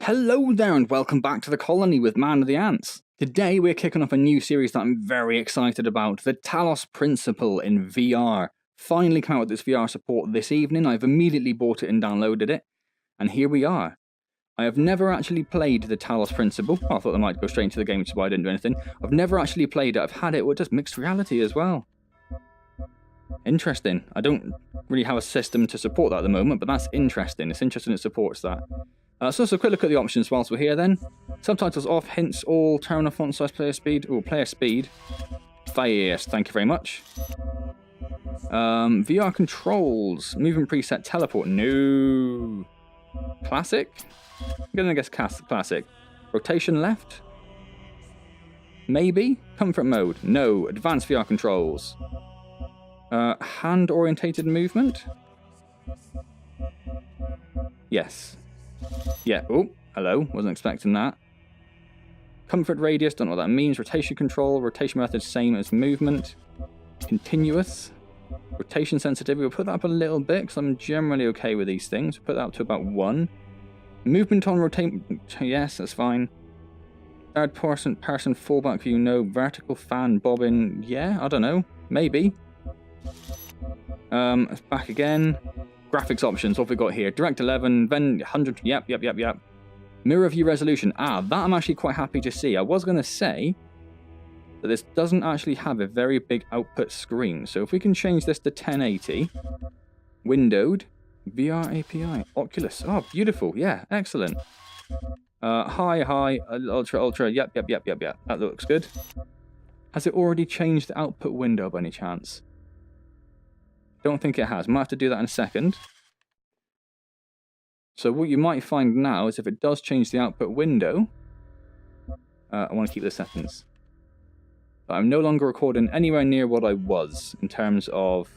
Hello there and welcome back to the colony with Man of the Antz. Today we're kicking off a new series that I'm very excited about, the Talos Principle in VR. Finally came out with this VR support this evening. I've immediately bought it and downloaded it, and here we are. I have never actually played the Talos Principle. I thought I might go straight into the game, which is why I didn't do anything. I've never actually played it. I've had it with just mixed reality as well. Interesting. I don't really have a system to support that at the moment, but that's interesting. It's interesting it supports that. So a quick look at the options whilst we're here then. Subtitles off, hints all, turn off font size, player speed. Oh, player speed. Yes, thank you very much. VR controls. Movement preset, teleport. No. Classic? I'm gonna guess classic. Rotation left? Maybe? Comfort mode. No. Advanced VR controls. Hand-orientated movement? Yes. Yeah, oh, hello, wasn't expecting that. Comfort radius, don't know what that means. Rotation control, rotation method, same as movement. Continuous. Rotation sensitivity, we'll put that up a little bit, because I'm generally okay with these things. We'll put that up to about 1. Movement on rotate, yes, that's fine. Third person fallback view, no. Vertical fan, bobbin, yeah, I don't know, maybe. Back again. Graphics options, what have we got here? Direct 11, then 100, yep. Mirror view resolution, that I'm actually quite happy to see. I was going to say that this doesn't actually have a very big output screen. So if we can change this to 1080, windowed, VR API, Oculus, oh, beautiful, yeah, excellent. High, ultra, yep, that looks good. Has it already changed the output window by any chance? Don't think it has. Might have to do that in a second. So what you might find now is if it does change the output window, I want to keep the settings. But I'm no longer recording anywhere near what I was in terms of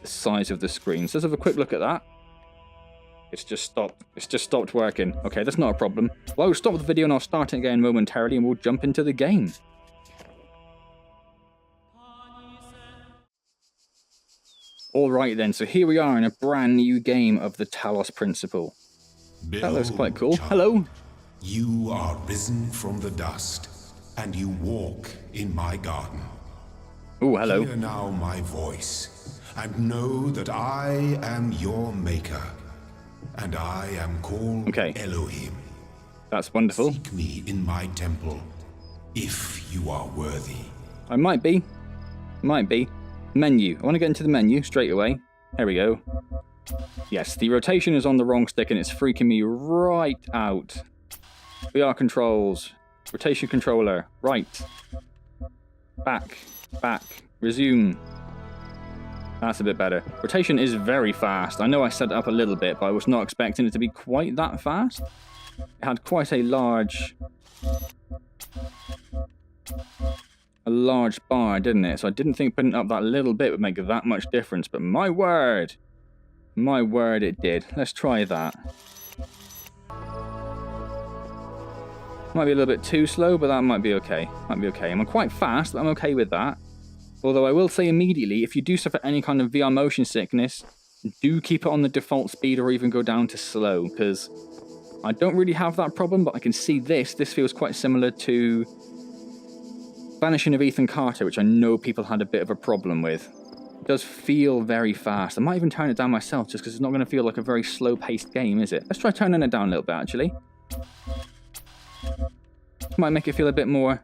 the size of the screen. So let's have a quick look at that. It's just stopped. It's just stopped working. Okay, that's not a problem. Well, I'll stop the video and I'll start it again momentarily and we'll jump into the game. Alright then, so here we are in a brand new game of the Talos Principle. That looks quite cool. Child, hello! You are risen from the dust, and you walk in my garden. Oh, hello. Hear now my voice, and know that I am your maker, and I am called Elohim. That's wonderful. Seek me in my temple, if you are worthy. I might be. Might be. Menu. I want to get into the menu straight away. There we go. Yes, the rotation is on the wrong stick and it's freaking me right out. VR controls. Rotation controller. Right. Back. Resume. That's a bit better. Rotation is very fast. I know I set it up a little bit, but I was not expecting it to be quite that fast. It had quite a large bar, didn't it? So I didn't think putting up that little bit would make that much difference, but my word, it did. Let's try that. Might be a little bit too slow, but that might be okay. I'm quite fast, but I'm okay with that. Although I will say immediately, if you do suffer any kind of VR motion sickness, do keep it on the default speed or even go down to slow, because I don't really have that problem, but I can see this feels quite similar to Vanishing of Ethan Carter, which I know people had a bit of a problem with. It does feel very fast. I might even turn it down myself just because it's not going to feel like a very slow-paced game, is it? Let's try turning it down a little bit, actually. Might make it feel a bit more...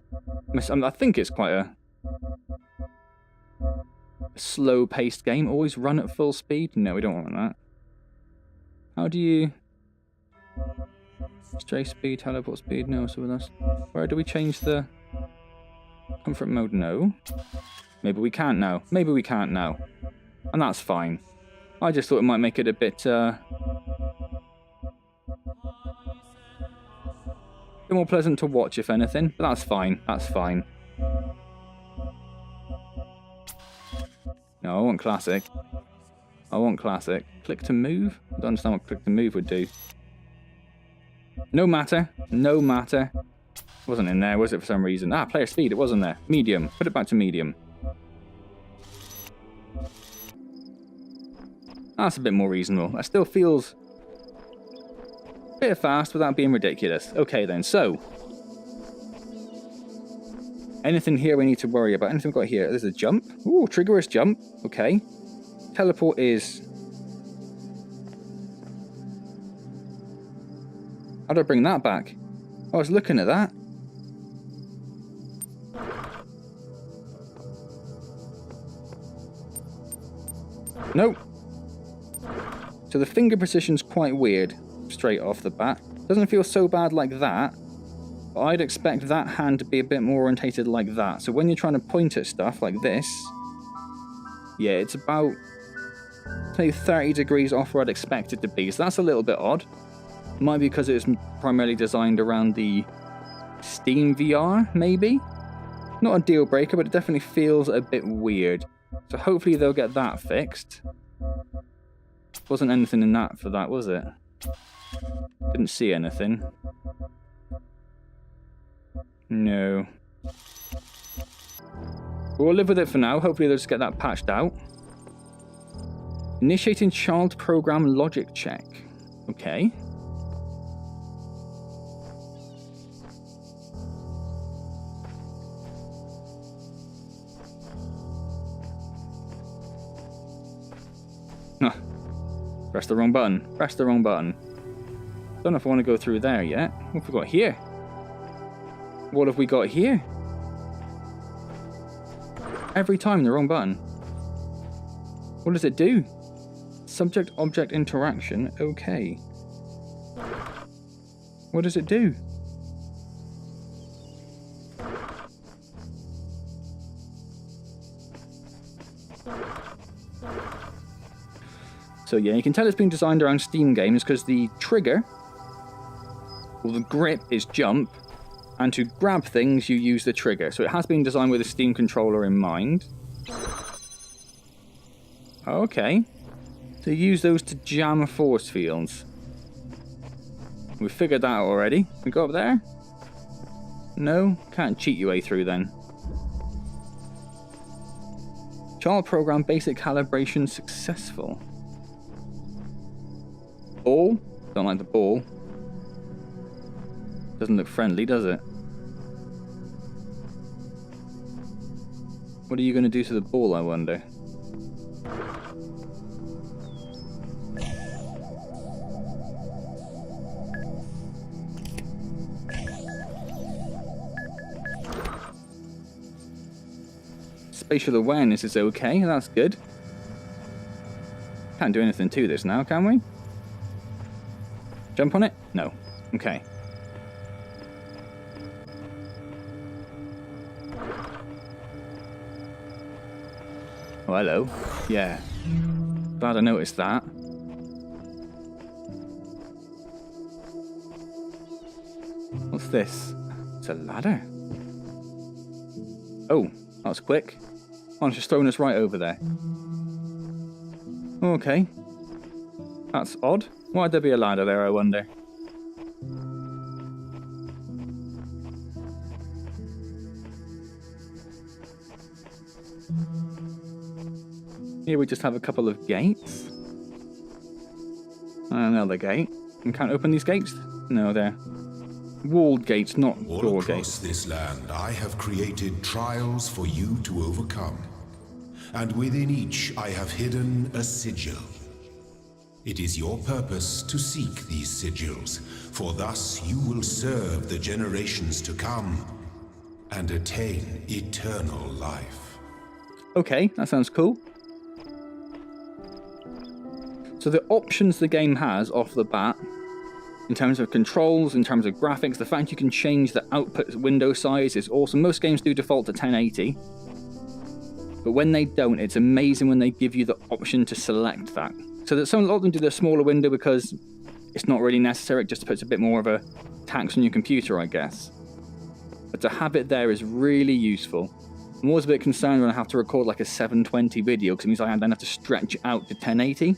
I think it's quite a slow-paced game. Always run at full speed? No, we don't want that. How do you... Stray speed, teleport speed? No, so that's... Where do we change the... Comfort mode, no. Maybe we can't now. And that's fine. I just thought it might make it a bit more pleasant to watch, if anything. But that's fine. No, I want classic. Click to move? I don't understand what click to move would do. No matter. Wasn't in there, was it, for some reason? Player speed, it wasn't there. Medium. Put it back to medium. That's a bit more reasonable. That still feels Bit fast without being ridiculous. Okay then, so. Anything here we need to worry about? Anything we've got here? There's a jump. Ooh, trigger is jump. Okay. Teleport is... How do I bring that back? I was looking at that. Nope. So the finger position's quite weird, straight off the bat. Doesn't feel so bad like that, but I'd expect that hand to be a bit more orientated like that. So when you're trying to point at stuff like this, yeah, it's about, say, 30 degrees off where I'd expect it to be. So that's a little bit odd. Might be because it was primarily designed around the Steam VR, maybe? Not a deal breaker, but it definitely feels a bit weird. So hopefully they'll get that fixed. Wasn't anything in that for that, was it? Didn't see anything. No. We'll live with it for now. Hopefully they'll just get that patched out. Initiating child program logic check. Okay. Press the wrong button. Press the wrong button. Don't know if I want to go through there yet. What have we got here? What have we got here? Every time the wrong button. What does it do? Subject-object interaction. Okay. What does it do? So yeah, you can tell it's been designed around Steam games because the trigger, or the grip, is jump, and to grab things you use the trigger. So it has been designed with a Steam controller in mind. Okay. So you use those to jam force fields. We figured that out already. We go up there? No? Can't cheat your way through then. Child program basic calibration successful. Ball? Don't like the ball. Doesn't look friendly, does it? What are you going to do to the ball, I wonder? Spatial awareness is okay, that's good. Can't do anything to this now, can we? Jump on it? No. Okay. Oh, hello. Yeah. Glad I noticed that. What's this? It's a ladder. Oh, that was quick. Oh, it's just throwing us right over there. Okay. That's odd. Why'd there be a ladder there, I wonder? Here we just have a couple of gates. Another gate. We can't open these gates? No, they're walled gates, not door gates. All across this land, I have created trials for you to overcome. And within each, I have hidden a sigil. It is your purpose to seek these sigils, for thus you will serve the generations to come and attain eternal life. Okay, that sounds cool. So the options the game has off the bat, in terms of controls, in terms of graphics, the fact you can change the output window size is awesome. Most games do default to 1080. But when they don't, it's amazing when they give you the option to select that. So that a lot of them do the smaller window because it's not really necessary. It just puts a bit more of a tax on your computer, I guess. But to have it there is really useful. I'm always a bit concerned when I have to record like a 720 video because it means I then have to stretch out to 1080.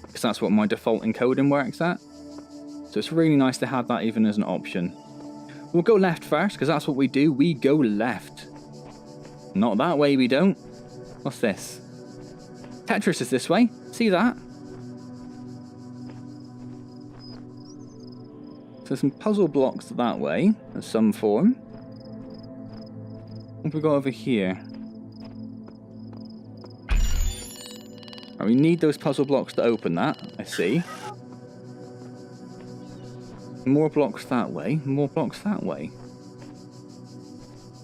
Because that's what my default encoding works at. So it's really nice to have that even as an option. We'll go left first because that's what we do. We go left. Not that way we don't. What's this? Tetris is this way. See that? So some puzzle blocks that way, of some form. What have we got over here? Oh, we need those puzzle blocks to open that, I see. More blocks that way, more blocks that way.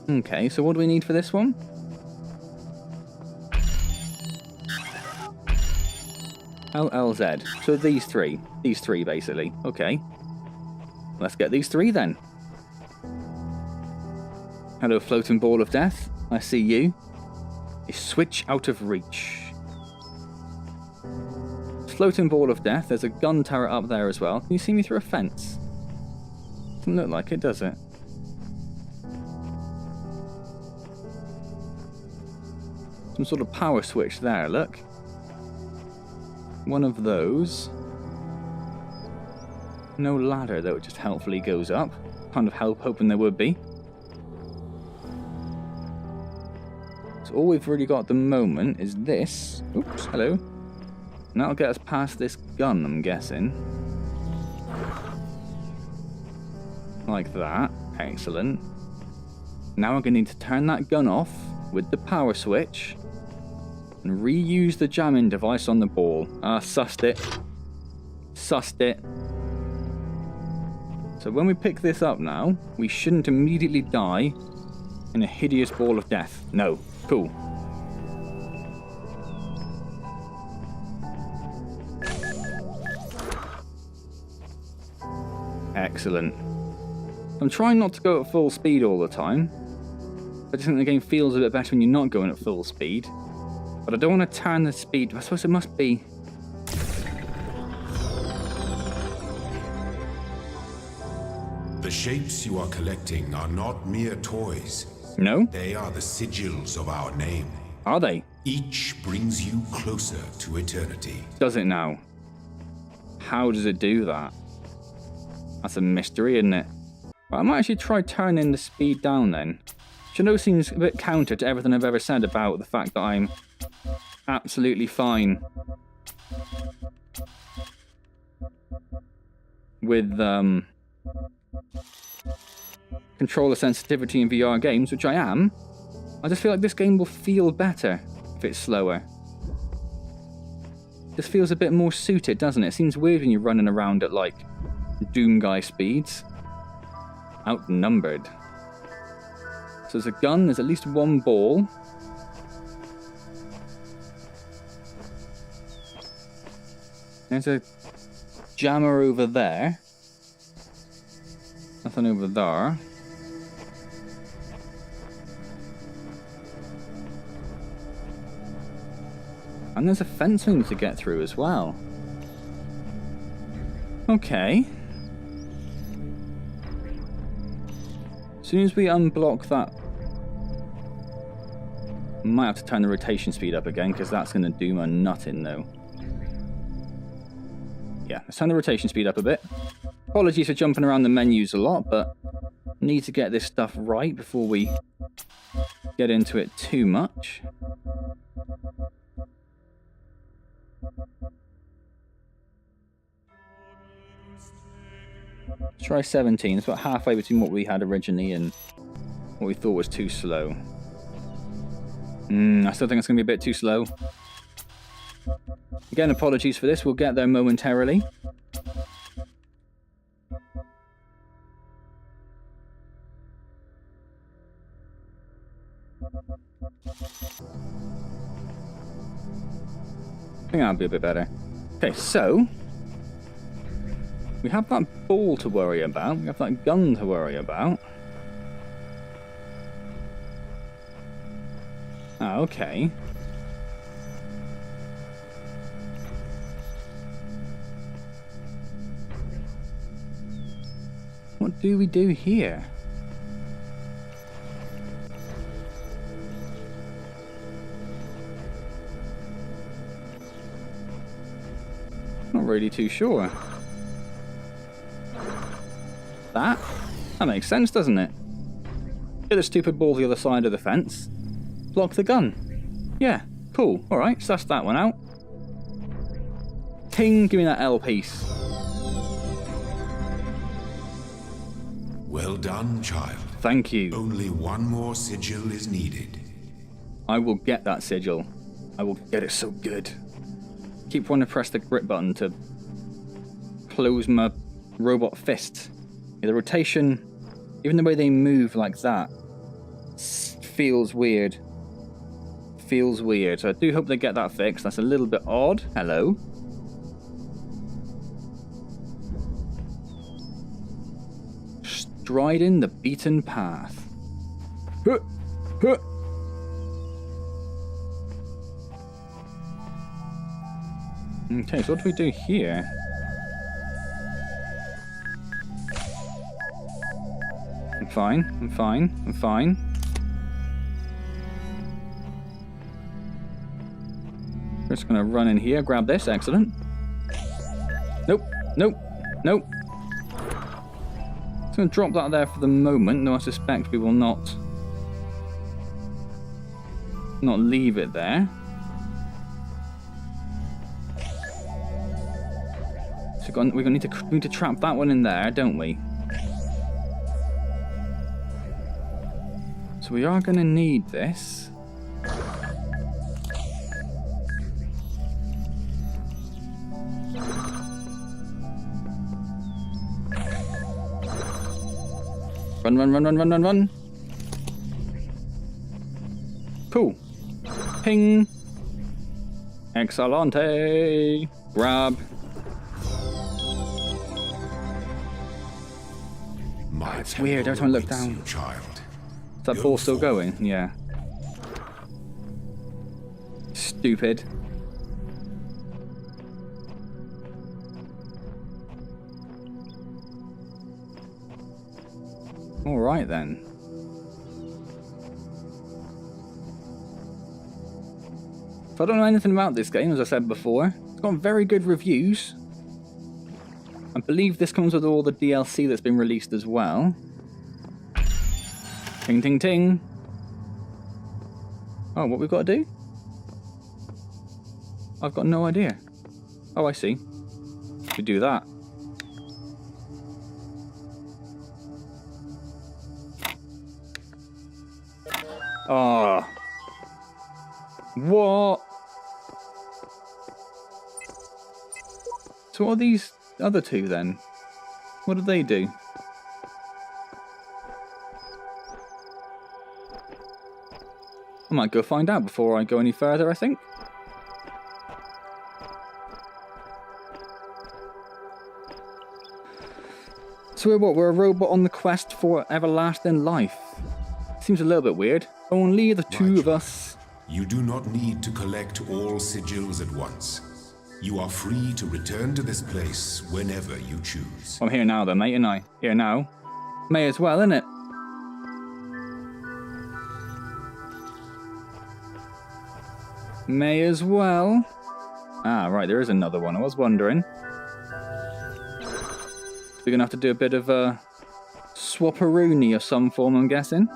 Okay, so what do we need for this one? LLZ. So these three basically. Okay. Let's get these three then. Hello, floating ball of death. I see you. A switch out of reach. Floating ball of death. There's a gun turret up there as well. Can you see me through a fence? Doesn't look like it, does it? Some sort of power switch there, look. One of those. No ladder, though, it just helpfully goes up. Kind of hoping there would be. So all we've really got at the moment is this. Oops, hello. And that'll get us past this gun, I'm guessing. Like that. Excellent. Now we're going to need to turn that gun off with the power switch. And reuse the jamming device on the ball. Sussed it. Sussed it. So when we pick this up now, we shouldn't immediately die in a hideous ball of death. No. Cool. Excellent. I'm trying not to go at full speed all the time. I just think the game feels a bit better when you're not going at full speed. But I don't want to turn the speed. I suppose it must be... The shapes you are collecting are not mere toys. No? They are the sigils of our name. Are they? Each brings you closer to eternity. Does it now? How does it do that? That's a mystery, isn't it? But I might actually try turning the speed down then. Which I know seems a bit counter to everything I've ever said about the fact that I'm absolutely fine with controller sensitivity in VR games, which I am. I just feel like this game will feel better if it's slower. This feels a bit more suited, doesn't it? It seems weird when you're running around at like Doom guy speeds. Outnumbered. So there's a gun, there's at least one ball. There's a jammer over there. Nothing over there. And there's a fence we need to get through as well. Okay. As soon as we unblock that... Might have to turn the rotation speed up again, because that's going to do my nutting, though. Yeah, let's turn the rotation speed up a bit. Apologies for jumping around the menus a lot, but need to get this stuff right before we get into it too much. Let's try 17. It's about halfway between what we had originally and what we thought was too slow. I still think it's going to be a bit too slow. Again, apologies for this. We'll get there momentarily. I think that'll be a bit better. Okay, so... we have that ball to worry about. We have that gun to worry about. Ah, okay. What do we do here? Not really too sure. That makes sense, doesn't it? Get the stupid ball to the other side of the fence. Block the gun. Yeah, cool. Alright, suss that one out. Ting, give me that L piece. Well done, child. Thank you. Only one more sigil is needed. I will get that sigil. I will get it so good. Keep wanting to press the grip button to close my robot fists. Yeah, the rotation, even the way they move like that, feels weird. Feels weird. So I do hope they get that fixed. That's a little bit odd. Hello. Striding the beaten path. Huh. Huh. Okay, so what do we do here? I'm fine, I'm fine, I'm fine. We're just gonna run in here, grab this, excellent. Nope, nope, nope. Just gonna drop that there for the moment, though I suspect we will not leave it there. So we need to trap that one in there, don't we? So we are going to need this. Run, run, run, run, run, run, run. Cool. Ping. Excellente. Grab. It's weird, every time I look down. Is that ball still going? Yeah. Stupid. Alright then. So I don't know anything about this game, as I said before. It's got very good reviews. I believe this comes with all the DLC that's been released as well. Ting, ting, ting. Oh, what we've got to do? I've got no idea. Oh, I see. We do that. Oh. What? So what are these other two then? What do they do? I might go find out before I go any further, I think. So we're a robot on the quest for everlasting life. Seems a little bit weird. Only the two of us. You do not need to collect all sigils at once. You are free to return to this place whenever you choose. I'm here now though, mate, and I. Here now. May as well, innit? May as well. Ah, right, there is another one. I was wondering. We're gonna have to do a bit of a swapperoonie of some form, I'm guessing.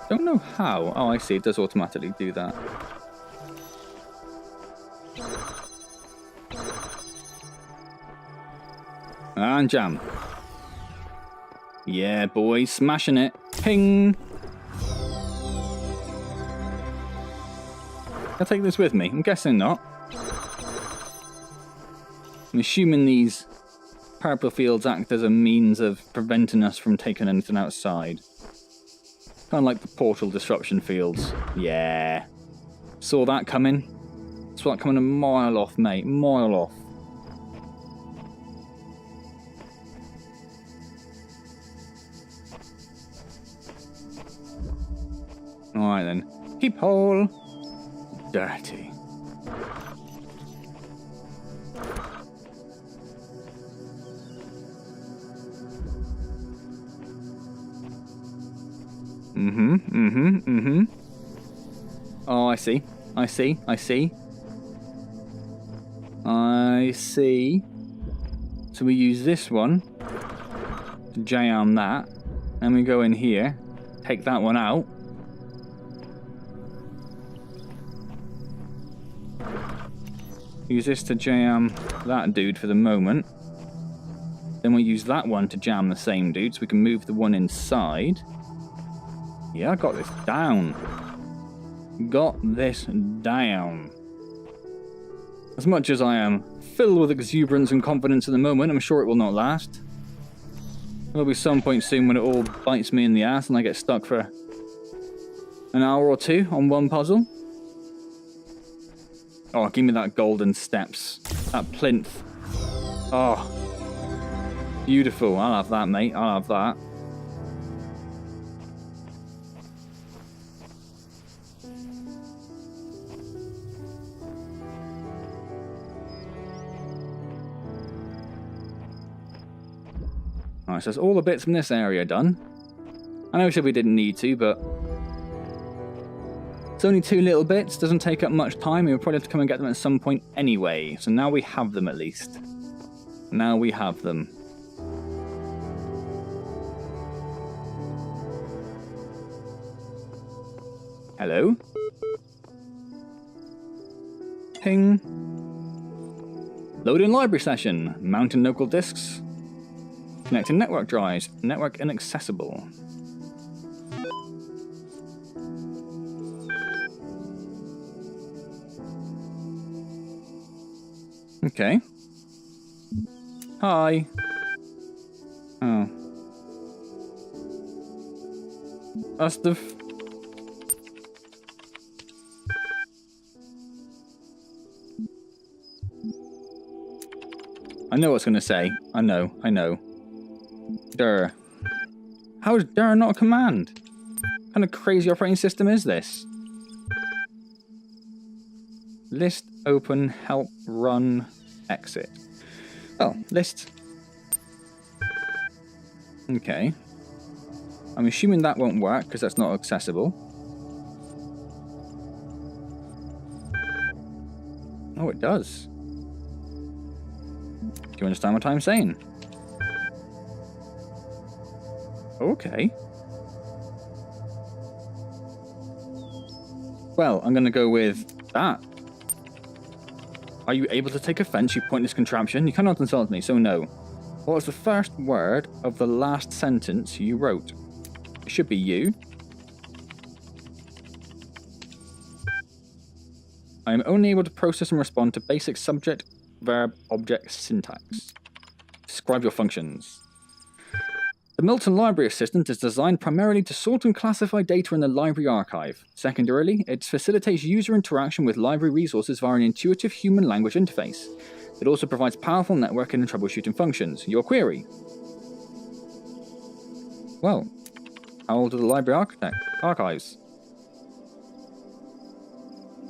Don't know how. Oh, I see. It does automatically do that. And jam. Yeah, boys. Smashing it. Ping. Can I take this with me? I'm guessing not. I'm assuming these purple fields act as a means of preventing us from taking anything outside. Kind of like the portal disruption fields. Yeah. Saw that coming. Saw that coming a mile off, mate. Mile off. Alright then. Peephole. Dirty. Oh, I see. I see. I see. I see. So we use this one to jam that. And we go in here. Take that one out. Use this to jam that dude for the moment. Then we'll use that one to jam the same dude, so we can move the one inside. Yeah, I got this down. Got this down. As much as I am filled with exuberance and confidence at the moment, I'm sure it will not last. There'll be some point soon when it all bites me in the ass and I get stuck for an hour or two on one puzzle. Oh, give me that golden steps. That plinth. Oh. Beautiful. I'll have that, mate. I'll have that. Alright, so that's all the bits from this area done. I know we said we didn't need to, but it's only 2 little bits, doesn't take up much time, we'll probably have to come and get them at some point anyway. So now we have them at least. Now we have them. Hello? Ping. Loading library session. Mounting local disks. Connecting network drives. Network inaccessible. Okay. Hi. Oh. That's the... I know what's going to say. I know. Dir. How is dir not a command? What kind of crazy operating system is this? List, open, help, run, exit. Oh, list. Okay. I'm assuming that won't work because that's not accessible. Oh, it does. Do you understand what I'm saying? Okay. Well, I'm going to go with that. Are you able to take offense, you pointless contraption? You cannot insult me, so no. What was the first word of the last sentence you wrote? It should be you. I am only able to process and respond to basic subject, verb, object syntax. Describe your functions. The Milton Library Assistant is designed primarily to sort and classify data in the library archive. Secondarily, it facilitates user interaction with library resources via an intuitive human language interface. It also provides powerful networking and troubleshooting functions. Your query. Well, how old are the library archives?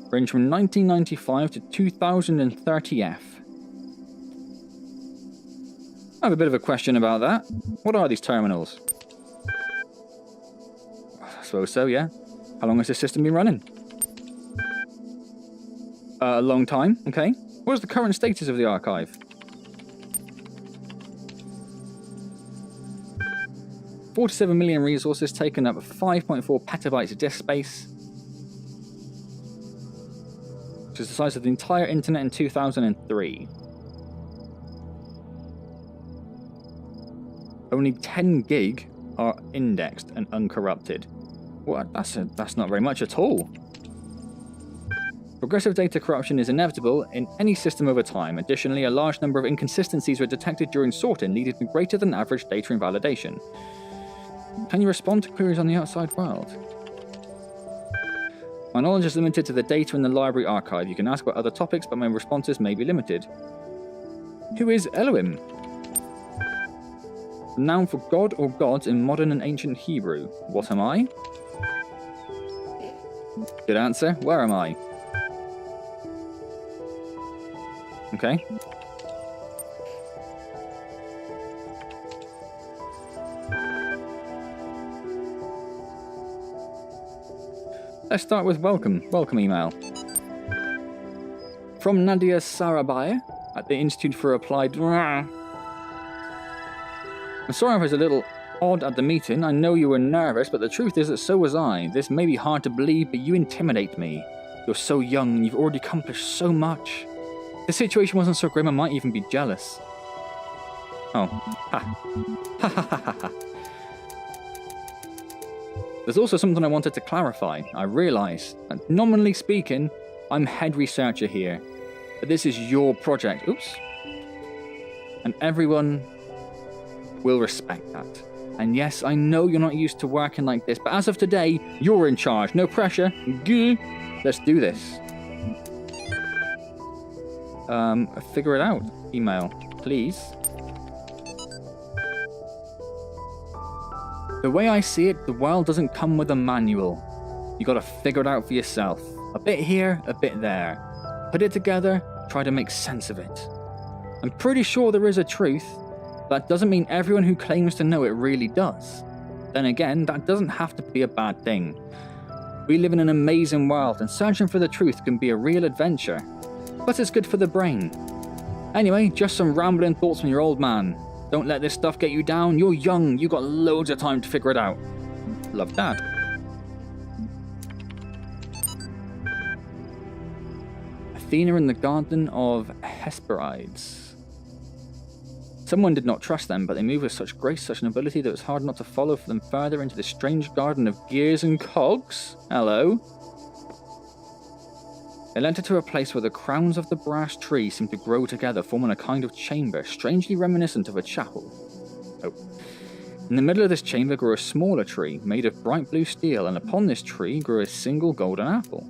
Range from 1995 to 2030F. I have a bit of a question about that. What are these terminals? I suppose so, yeah. How long has this system been running? A long time, okay. What is the current status of the archive? 47 million resources taking up 5.4 petabytes of disk space. Which is the size of the entire internet in 2003. Only 10 gig are indexed and uncorrupted. What? That's not very much at all. Progressive data corruption is inevitable in any system over time. Additionally, a large number of inconsistencies were detected during sorting, leading to greater than average data invalidation. Can you respond to queries on the outside world? My knowledge is limited to the data in the library archive. You can ask about other topics, but my responses may be limited. Who is Elohim? The noun for god or gods in modern and ancient Hebrew. What am I? Good answer. Where am I? Okay. Let's start with welcome email. From Nadia Sarabaya at the Institute for Applied... I'm sorry I was a little odd at the meeting. I know you were nervous, but the truth is that so was I. This may be hard to believe, but you intimidate me. You're so young and you've already accomplished so much. the situation wasn't so grim, I might even be jealous. Oh. Ha. Ha ha ha ha ha. There's also something I wanted to clarify. I realise that, nominally speaking, I'm head researcher here. But this is your project. Oops. And everyone will respect that. And yes, I know you're not used to working like this, but as of today, you're in charge. No pressure. Gah. Let's do this. Figure it out. Email, please. The way I see it, the world doesn't come with a manual. You gotta figure it out for yourself. A bit here, a bit there. Put it together, try to make sense of it. I'm pretty sure there is a truth. That doesn't mean everyone who claims to know it really does. Then again, that doesn't have to be a bad thing. We live in an amazing world, and searching for the truth can be a real adventure. But it's good for the brain. Anyway, just some rambling thoughts from your old man. Don't let this stuff get you down. You're young. You got loads of time to figure it out. Love that. Athena in the Garden of Hesperides. Someone did not trust them, but they moved with such grace, such an ability that it was hard not to follow for them further into this strange garden of gears and cogs. Hello. They led her to a place where the crowns of the brass tree seemed to grow together, forming a kind of chamber, strangely reminiscent of a chapel. Oh. In the middle of this chamber grew a smaller tree, made of bright blue steel, and upon this tree grew a single golden apple.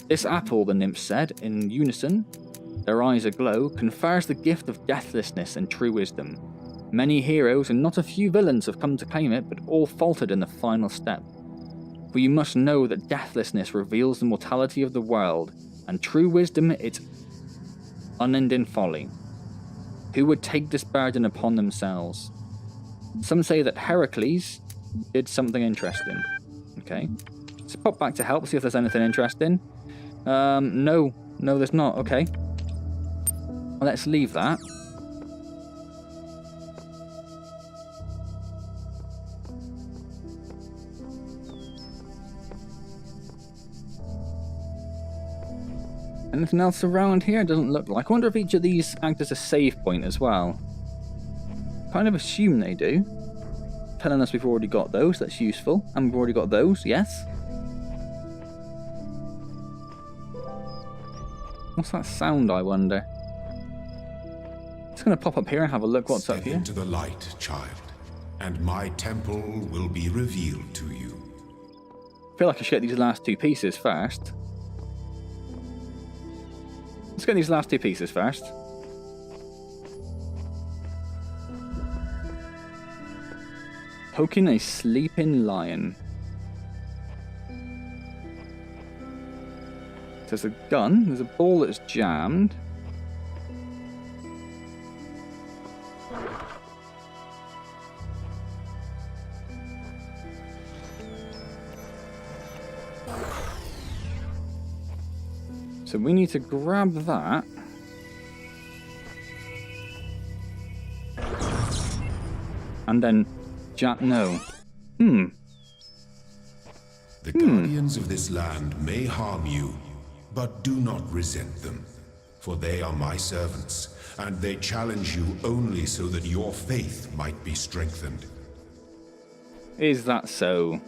This apple, the nymphs said, in unison, their eyes aglow, confers the gift of deathlessness and true wisdom. Many heroes and not a few villains have come to claim it, but all faltered in the final step. For you must know that deathlessness reveals the mortality of the world, and true wisdom its unending folly. Who would take this burden upon themselves? Some say that Heracles did something interesting. Okay. Let's pop back to help, see if there's anything interesting. No, there's not. Okay. Well, let's leave that. Anything else around here? Doesn't look like. I wonder if each of these act as a save point as well. Kind of assume they do. Telling us we've already got those. That's useful. And we've already got those. Yes. What's that sound, I wonder? Just going to pop up here and have a look what's up here. Step into the light, child, and my temple will be revealed to you. I feel like I should get these last two pieces first. Let's get these last two pieces first. Poking a sleeping lion. There's a gun. There's a ball that's jammed. So we need to grab that. And then no. The guardians of this land may harm you, but do not resent them, for they are my servants, and they challenge you only so that your faith might be strengthened. Is that so?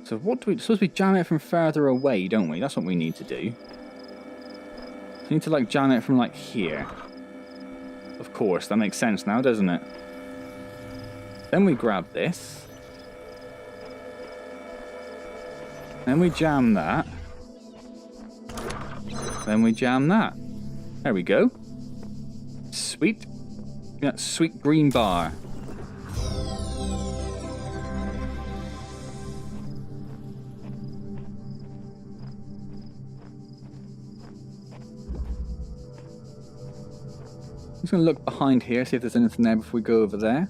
So what do we... Supposed to be jam it from further away, don't we? That's what we need to do. We need to, like, jam it from, like, here. Of course, that makes sense now, doesn't it? Then we grab this. Then we jam that. Then we jam that. There we go. Sweet. That sweet green bar. I'm just going to look behind here, see if there's anything there before we go over there.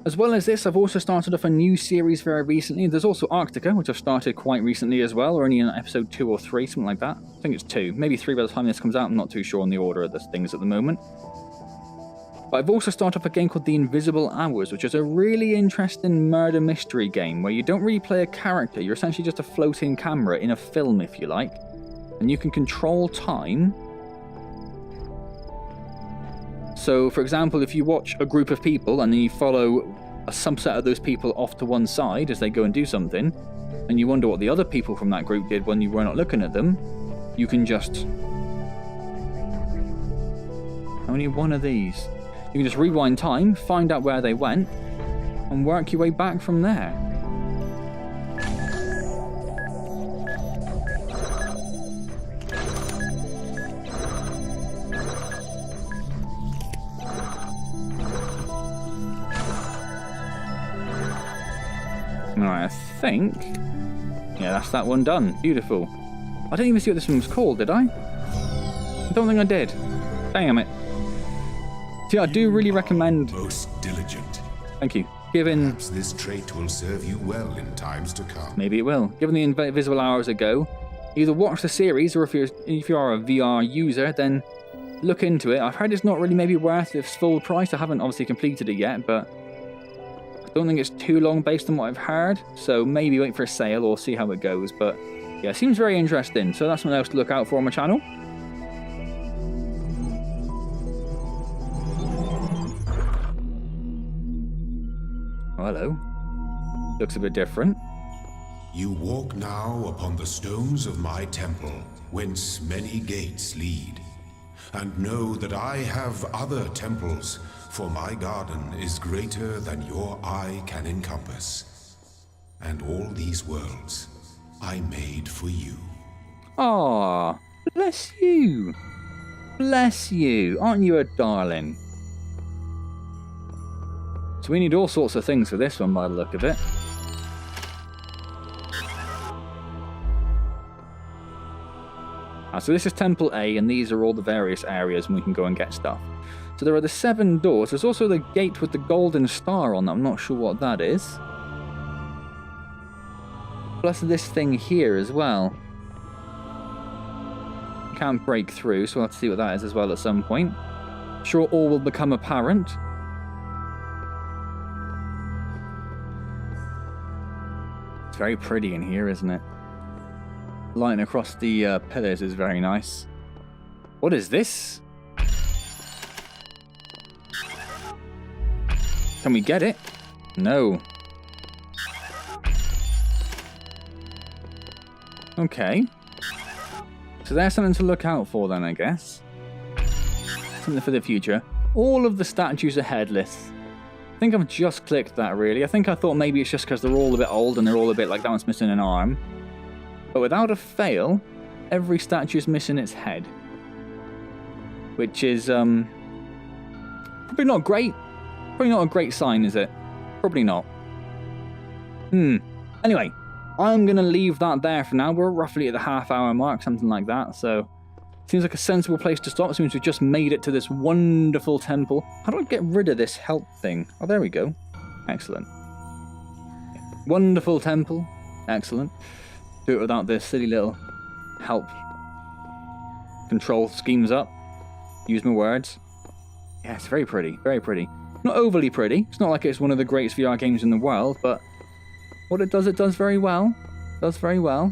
As well as this, I've also started off a new series very recently. There's also Arctica, which I've started quite recently as well, or only in episode 2 or 3, something like that. I think it's 2, maybe 3 by the time this comes out. I'm not too sure on the order of the things at the moment. But I've also started off a game called The Invisible Hours, which is a really interesting murder mystery game where you don't really play a character. You're essentially just a floating camera in a film, if you like. And and you can control time. So, for example, if you watch a group of people and then you follow a subset of those people off to one side as they go and do something, and you wonder what the other people from that group did when you were not looking at them, you can just... Only one of these. You can just rewind time, find out where they went, and work your way back from there. Alright, I think... Yeah, that's that one done. Beautiful. I didn't even see what this one was called, did I? I don't think I did. Damn it. See, I do really recommend... Most diligent. Thank you. Given... Perhaps this trait will serve you well in times to come. Maybe it will. Given the invisible hours a go, either watch the series, or if you are a VR user, then look into it. I've heard it's not really maybe worth its full price. I haven't obviously completed it yet, but I don't think it's too long based on what I've heard. So maybe wait for a sale or see how it goes. But yeah, it seems very interesting. So that's something else to look out for on my channel. Hello. Looks a bit different. You walk now upon the stones of my temple, whence many gates lead. And know that I have other temples, for my garden is greater than your eye can encompass. And all these worlds I made for you. Aw, bless you. Bless you. Aren't you a darling? So we need all sorts of things for this one by the look of it. So this is Temple A, and these are all the various areas, and we can go and get stuff. So there are the 7 doors. There's also the gate with the golden star on it. I'm not sure what that is. Plus this thing here as well. Can't break through, so we'll have to see what that is as well at some point. Sure, all will become apparent. It's very pretty in here, isn't it? Lighting across the pillars is very nice. What is this? Can we get it? No. Okay. So there's something to look out for then, I guess. Something for the future. All of the statues are headless. I think I've just clicked that, really. I think I thought maybe it's just because they're all a bit old and they're all a bit like that one's missing an arm. But without a fail, every statue is missing its head. Which is, probably not great. Probably not a great sign, is it? Probably not. Anyway, I'm going to leave that there for now. We're roughly at the half-hour mark, something like that. So, seems like a sensible place to stop. It seems we've just made it to this wonderful temple. How do I get rid of this help thing? Oh, there we go. Excellent. Wonderful temple. Excellent. Do it without this silly little help control schemes up. Use my words. Yeah, it's very pretty. Very pretty. Not overly pretty. It's not like it's one of the greatest VR games in the world, but what it does very well. Does very well.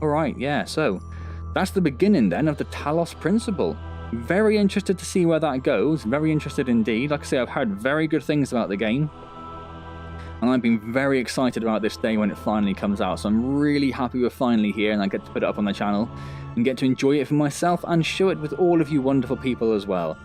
Alright, yeah, so that's the beginning then of the Talos Principle. Very interested to see where that goes. Very interested indeed. Like I say, I've heard very good things about the game. And I've been very excited about this day when it finally comes out. So I'm really happy we're finally here and I get to put it up on the channel and get to enjoy it for myself and show it with all of you wonderful people as well.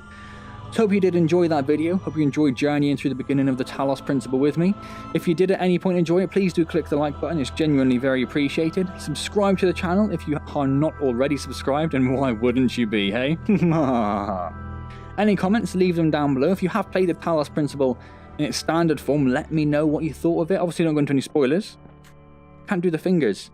So hope you did enjoy that video. Hope you enjoyed journeying through the beginning of the Talos Principle with me. If you did at any point enjoy it, please do click the like button. It's genuinely very appreciated. Subscribe to the channel if you are not already subscribed, and why wouldn't you be, hey? Any comments, leave them down below. If you have played the Talos Principle in its standard form, let me know what you thought of it. Obviously don't go into any spoilers. Can't do the fingers.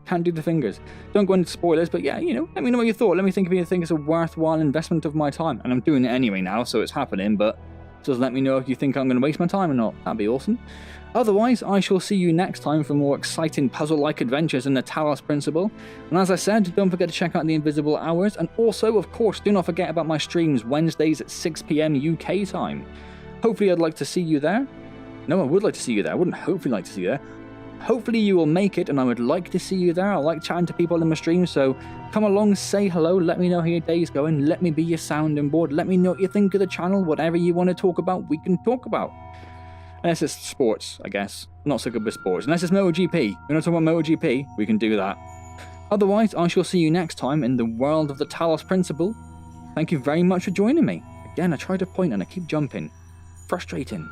Can't do the fingers. Don't go into spoilers, but yeah, you know, let me know what you thought. Let me think if you think it's a worthwhile investment of my time. And I'm doing it anyway now, so it's happening, but just let me know if you think I'm going to waste my time or not. That'd be awesome. Otherwise, I shall see you next time for more exciting puzzle-like adventures in the Talos Principle. And as I said, don't forget to check out the Invisible Hours. And also, of course, do not forget about my streams Wednesdays at 6 PM UK time. Hopefully I'd like to see you there. No, I would like to see you there. I wouldn't hopefully like to see you there. Hopefully you will make it, and I would like to see you there. I like chatting to people in my stream, so come along, say hello, let me know how your day's going, let me be your sounding board, let me know what you think of the channel, whatever you want to talk about, we can talk about. Unless it's sports, I guess. I'm not so good with sports. Unless it's MotoGP. You want to talk about MotoGP? We can do that. Otherwise, I shall see you next time in the world of the Talos Principle. Thank you very much for joining me. Again, I try to point and I keep jumping. Frustrating.